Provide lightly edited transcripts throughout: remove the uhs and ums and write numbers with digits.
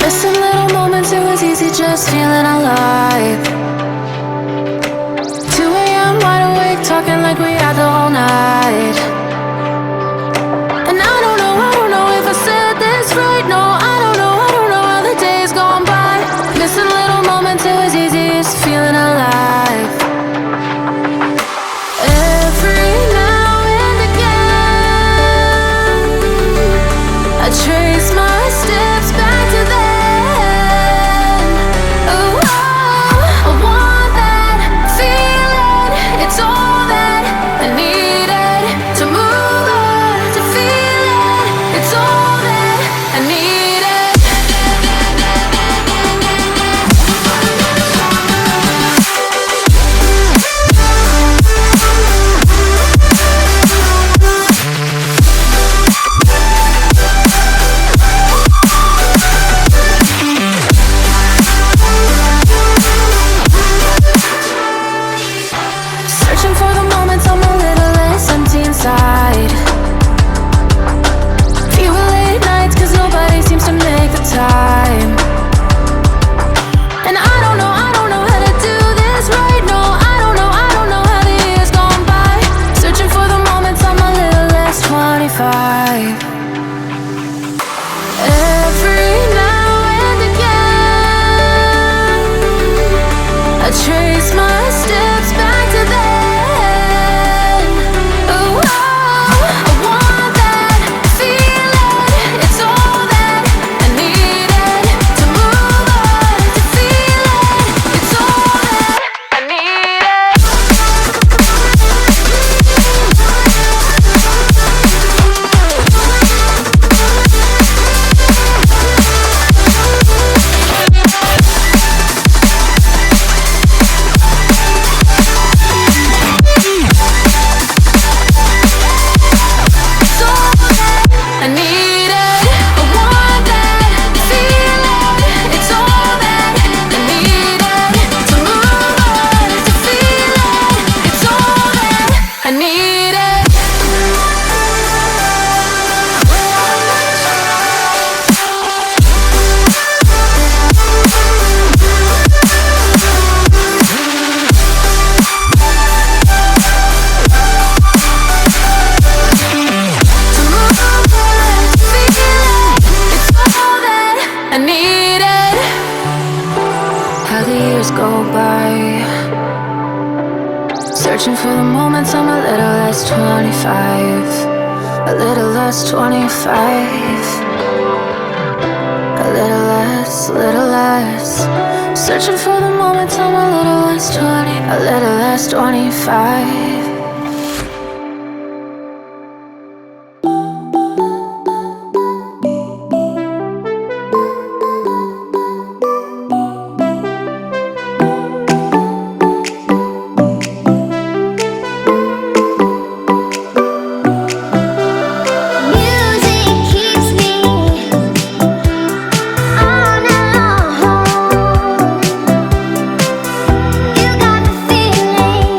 Missing little moments, it was easy just feeling alive. 2 a.m. wide awake, talking like we had the whole night. And I don't know if I said this right. No, I don't know how the days gone by. Missing little moments, it was easy just feeling alive. Every now and again, I trace my steps back to then. Oh, I want that feeling. It's all that I needed to move on, to feel it. It's all that I needed. Searching for the moments I'm a little less empty inside. Fewer late nights, cause nobody seems to make the time. And I don't know how to do this right. No, I don't know how the years gone by. Searching for the moments I'm a little less 25. Every now and again, I trace my steps back to then. Oh, I want that feeling. It's all that I needed to move on, to feel it. It's all that I needed. It's all that I needed. I want that feeling. It's all that I needed to move on, to feel it. It's all that I needed. To move on, to feel it. It's all that I needed. How the years go by, searching for the moments I'm a little less 25. A little less 25. A little less. Searching for the moments I'm a little less 20. A little less 25. Music keeps me on and on. You got the feeling.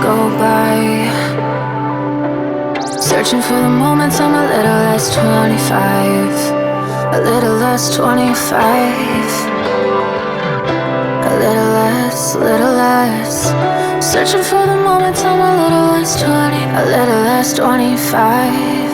go by. Searching for the moments I'm a little less 25. A little less 25. A little less, little less. Searching for the moments I'm a little less 20. A little less 25.